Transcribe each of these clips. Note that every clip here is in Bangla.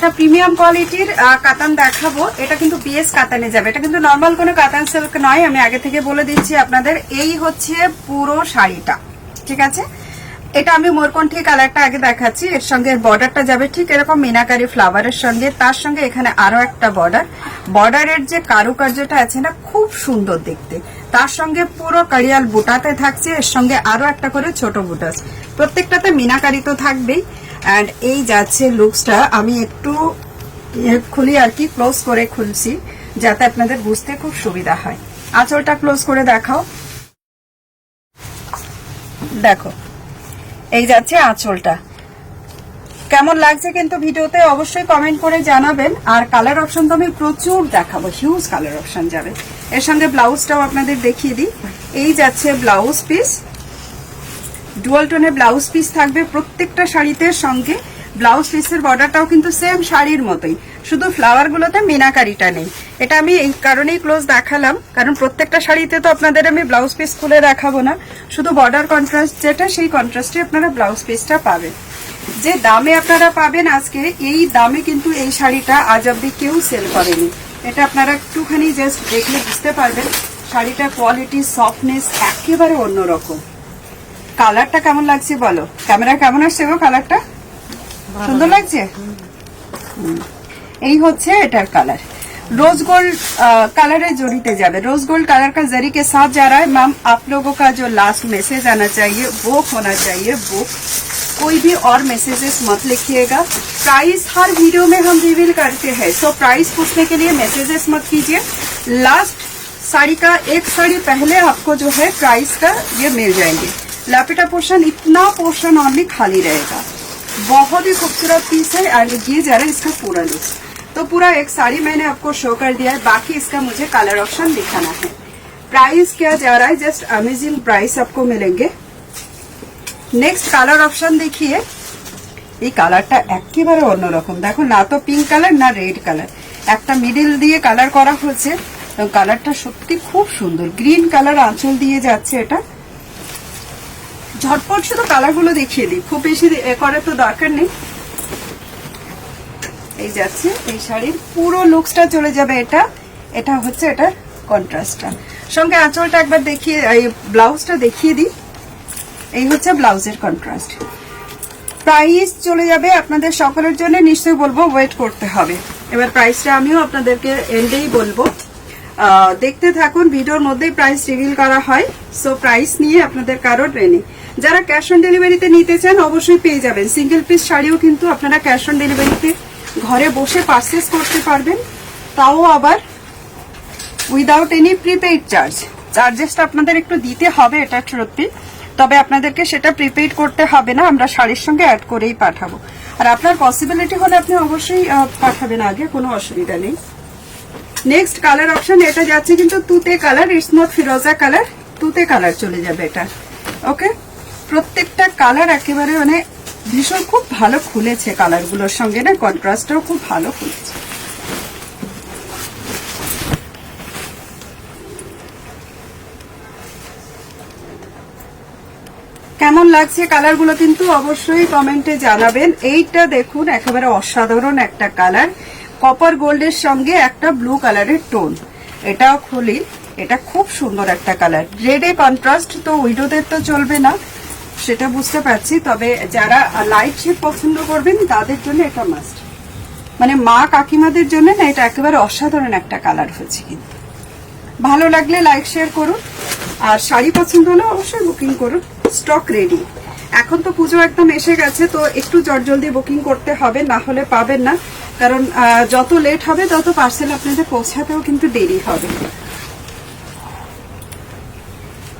একটা প্রিমিয়াম কোয়ালিটির কাতান দেখাবো। এটা কিন্তু বিএস কাতানে যাবে, এটা কিন্তু নর্মাল কোনো কাতান সিল্ক নয়, আমি আগে থেকে বলে দিচ্ছি আপনাদের। এই হচ্ছে পুরো শাড়িটা, ঠিক আছে। এটা আমি ময়ূরকণ্ঠী কালারটা আগে দেখাচ্ছি। এর সঙ্গে বর্ডারটা যাবে ঠিক এরকম মিনাকারি ফ্লাওয়ারের সঙ্গে, তার সঙ্গে এখানে আরো একটা বর্ডারের যে কারুকার্যটা আছে না, খুব সুন্দর দেখতে। তার সঙ্গে পুরো কারিয়াল বুটাতে থাকছে, এর সঙ্গে আরো একটা করে ছোট বুটাস, প্রত্যেকটাতে মিনাকারি তো থাকবেই। অ্যান্ড এই যাচ্ছে লুকসটা, আমি একটু খুলি আর কি, ক্লোজ করে খুলছি যাতে আপনাদের বুঝতে খুব সুবিধা হয়। আঁচলটা ক্লোজ করে দেখাও, দেখো এই যাচ্ছে আঁচলটা। কেমন লাগছে কিন্তু ভিডিওতে অবশ্যই কমেন্ট করে জানাবেন। আর কালার অপশন তো আমি প্রচুর দেখাবো, হিউজ কালার অপশন যাবে। এর সঙ্গে ব্লাউজটাও আপনাদের দেখিয়ে দিই। এই যাচ্ছে ব্লাউজ পিস, ডুয়াল টোনে ব্লাউজ পিস থাকবে প্রত্যেকটা শাড়িতে। সঙ্গে ব্লাউজ পিসের বর্ডারটাও কিন্তু সেম শাড়ির মতোই, শুধু ফ্লাওয়ার গুলোতে মিনাকারিটা নেই। এটা আমি এই কারণেই ক্লোজ দেখালাম, কারণ প্রত্যেকটা শাড়িতে তো আপনাদের আমি ব্লাউজ পিস খুলে দেখাবো না, শুধু বর্ডার কন্ট্রাস্ট যেটা, সেই কন্ট্রাস্টে আপনারা ব্লাউজ পিসটা পাবেন। যে দামে আপনারা পাবেন আজকে, এই দামে কিন্তু এই শাড়িটা আজ অব্দি কেউ সেল করেনি। এটা আপনারা একটুখানি জাস্ট দেখলে বুঝতে পারবেন শাড়িটার কোয়ালিটি, সফটনেস একেবারে অন্যরকম। কালারটা কেমন লাগছে বলো, ক্যামেরা কেমন আসছে গো? কালারটা সুন্দর লাগছে। এই হচ্ছে এটার কালার, रोज गोल्ड कलर जरीते जाए। रोज गोल्ड कलर का जरी के साथ जा रहा है। मैम आप लोगों का जो लास्ट मैसेज आना चाहिए वो होना चाहिए बुक, कोई भी और मैसेजेस मत लिखिएगा। प्राइस हर वीडियो में हम रिवील करते हैं, सो प्राइस पूछने के लिए मैसेजेस मत कीजिए। लास्ट साड़ी का एक साड़ी पहले आपको जो है प्राइस का ये मिल जाएंगे। लापेटा पोर्शन, इतना पोर्शन ऑनली खाली रहेगा। बहुत ही खूबसूरत पीस है। एंड ये जा रहा है इसका पूरा लुक। तो पूरा एक साड़ी मैंने आपको शो कर दिया है, बाकी इसका मुझे कलर ऑप्शन दिखाना है। प्राइस क्या जा रहा है, जस्ट अमेजिंग प्राइस आपको मिलेंगे। नेक्स्ट कलर ऑप्शन देखिए, এই কালারটা একেবারে অন্যরকম। দেখো না তো পিঙ্ক কালার না রেড কালার, একটা মিডল দিয়ে কালার করা হয়েছে। কালারটা সত্যি খুব সুন্দর, গ্রিন কালার আঁচল দিয়ে যাচ্ছে। এটা ঝটপট শুধু কালারগুলো দেখিয়ে দিই, খুব বেশি করার তো দরকার নেই। এই যাচ্ছে এই শাড়ির পুরো লুকসটা চলে যাবে। এটা হচ্ছে এটা কন্ট্রাস্টটা, সঙ্গে আঁচলটা একবার দেখিয়ে, এই ব্লাউজটা দেখিয়ে দিই। এই হচ্ছে ব্লাউজের কন্ট্রাস্ট। প্রাইস চলে যাবে আপনাদের সকলের জন্য, নিশ্চয়ই বলবো ওয়েট করতে হবে। এবার প্রাইসটা আমিও আপনাদেরকে এন্ডেই বলবো, দেখতে থাকুন। ভিডিওর মধ্যেই প্রাইস রিভিল করা হয়, সো প্রাইস নিয়ে আপনাদের কারোর নেই। যারা ক্যাশ অন ডেলিভারিতে নিতে চান অবশ্যই পেয়ে যাবেন। সিঙ্গেল পিস শাড়িও কিন্তু আপনারা ক্যাশ অন ডেলিভারিতে ঘরে বসে পারচেস করতে পারবেন, তাও আবার উইদাউট এনি প্রিপেইড চার্জ। চার্জেসটা আপনাদের একটু দিতে হবে, এটা সত্যি, তবে আপনাদেরকে সেটা প্রিপেইড করতে হবে না, আমরা শাড়ির সঙ্গে অ্যাড করেই পাঠাবো। আর আপনার পসিবিলিটি হলে আপনি অবশ্যই পাঠাবেন আগে, কোনো অসুবিধা নেই। নেক্সট কালার অপশন, এটা যাচ্ছে কিন্তু তুতে colour, it's not Firoza colour, তুতে কালার চলে যাবে এটা। ওকে, প্রত্যেকটা কালার একেবারে মানে ভীষণ খুব ভালো খুলেছে, কালারগুলোর সঙ্গে না কন্ট্রাস্টটাও খুব ভালো খুলেছে। কেমন লাগছে কালারগুলো কিন্তু অবশ্যই কমেন্টে জানাবেন। এইটা দেখুন একেবারে অসাধারণ একটা কালার, কপার গোল্ডের সঙ্গে একটা ব্লু কালারের টোন। এটাও খুলি, এটা খুব সুন্দর একটা কালার। রেডে কন্ট্রাস্ট তো উইডোদের তো চলবে না, সেটা বুঝতে পারছি, তবে যারা লাইট শেড পছন্দ করবেন তাদের জন্য এটা মাস্ট, মানে মা কাকিমাদের জন্য না এটা একেবারে অসাধারণ একটা কালার হয়েছে। কিন্তু ভালো লাগলে লাইক শেয়ার করুন, আর শাড়ি পছন্দ হলে অবশ্যই বুকিং করুন। স্টক রেডি, এখন তো পুজো একদম এসে গেছে, তো একটু জলদি বুকিং করতে হবে, না হলে পাবেন না। কারণ যত লেট হবে তত পার্সেল আপনাদের পৌঁছাতেও কিন্তু দেরি হবে।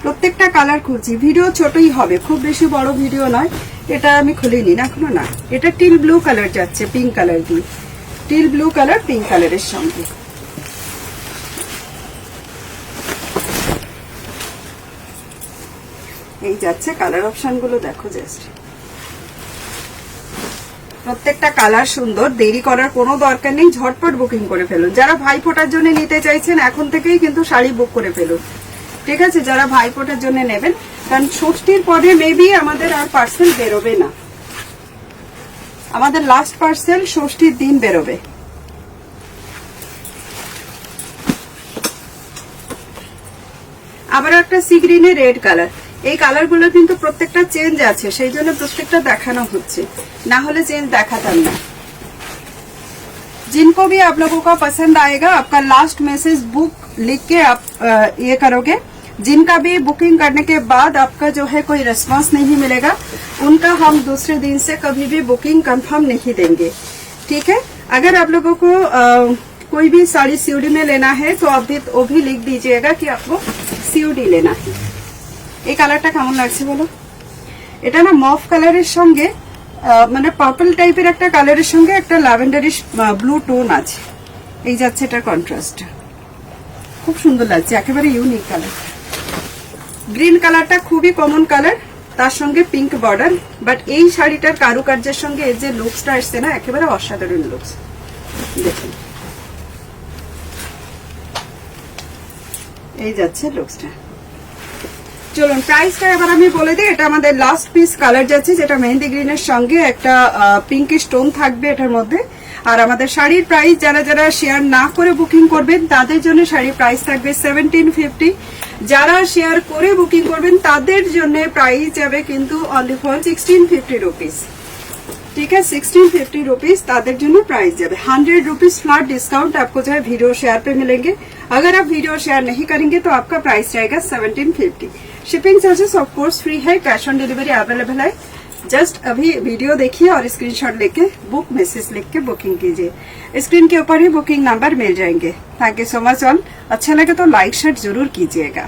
প্রত্যেকটা কালার খুঁজছি, ভিডিও ছোটই হবে, খুব বেশি বড় ভিডিও নয়। এটা আমি খুলিনি না এখনো, না এটা টিল ব্লু কালার যাচ্ছে, পিঙ্ক কালার দিয়ে, টিল ব্লু কালার পিঙ্ক কালারের সঙ্গে। এই যাচ্ছে কালার অপশন গুলো, দেখো জাস্ট প্রত্যেকটা কালার সুন্দর। দেরি করার কোনো দরকার নেই, ঝটপট বুকিং করে ফেলুন। যারা ভাইফোঁটার জন্য নিতে চাইছেন এখন থেকেই কিন্তু শাড়ি বুক করে ফেলুন, ঠিক আছে? যারা ভাইফোঁটার জন্য নেবেন, কারণ ষষ্ঠীর পরে মেবি আমাদের আর পার্সেল বেরোবে না। আমাদের লাস্ট পার্সেল ষষ্ঠীর দিন বেরোবে। আবার একটা সি গ্রিনে রেড কালার, এই কালার গুলো কিন্তু প্রত্যেকটা চেঞ্জ আছে, সেই জন্য প্রত্যেকটা দেখানো হচ্ছে, না হলে চেঞ্জ দেখাতাম না। जिनको भी आप लोगों का पसंद आएगा, आपका लास्ट मैसेज बुक लिख के आप ये करोगे। जिनका भी बुकिंग करने के बाद आपका जो है कोई रिस्पांस नहीं मिलेगा, उनका हम दूसरे दिन से कभी भी बुकिंग कंफर्म नहीं देंगे, ठीक है। अगर आप लोगों को कोई भी साड़ी सीओडी में लेना है तो आप भी वो भी लिख दीजिएगा कि आपको सीओडी लेना है। এই কালারটা কেমন লাগছে বলো? এটা না মফ কালারের সঙ্গে মানে পার্পল টাইপের একটা কালারের সঙ্গে একটা ল্যাভেন্ডারিশ ব্লু টোন আছে, এই যাচ্ছে এটার কন্ট্রাস্ট, খুব সুন্দর লাগছে, একেবারে ইউনিক কালার। গ্রিন কালারটা খুবই কমন কালার, তার সঙ্গে পিঙ্ক বর্ডার, বাট এই শাড়িটার কারুকার্যের সঙ্গে এই যে লুকসটা আসছে না, একেবারে অসাধারণ লুকস। দেখুন এই যাচ্ছে লুকসটা। চলুন প্রাইসটা এবার আমি বলে দিই। এটা আমাদের লাস্ট পিস কালার যাচ্ছে, যেটা মেহেন্দি গ্রিনের সঙ্গে একটা পিঙ্ক স্টোন থাকবে এটার মধ্যে। আর আমাদের শাড়ির প্রাইস যারা যারা শেয়ার না করে বুকিং করবেন তাদের জন্য শাড়ির প্রাইস থাকবে 1750। যারা শেয়ার করে বুকিং করবেন তাদের জন্য প্রাইস যাবে কিন্তু অনলি ফর 1650 रुपीज, ठीक है। 1650 रुपीज ताদের জন্য प्राइस जाए। 100 रुपीज फ्लैट डिस्काउंट आपको जो है वीडियो शेयर पे मिलेंगे। अगर आप वीडियो शेयर नहीं करेंगे तो आपका प्राइस रहेगा 1750। Shipping charges of course free है, कैश ऑन डिलीवरी अवेलेबल है। जस्ट अभी वीडियो देखिए और स्क्रीनशॉट लेके बुक मैसेज लिख के बुकिंग कीजिए, स्क्रीन के ऊपर ही बुकिंग नंबर मिल जाएंगे। Thank you so much all. अच्छा लगे तो लाइक शेयर जरूर कीजिएगा।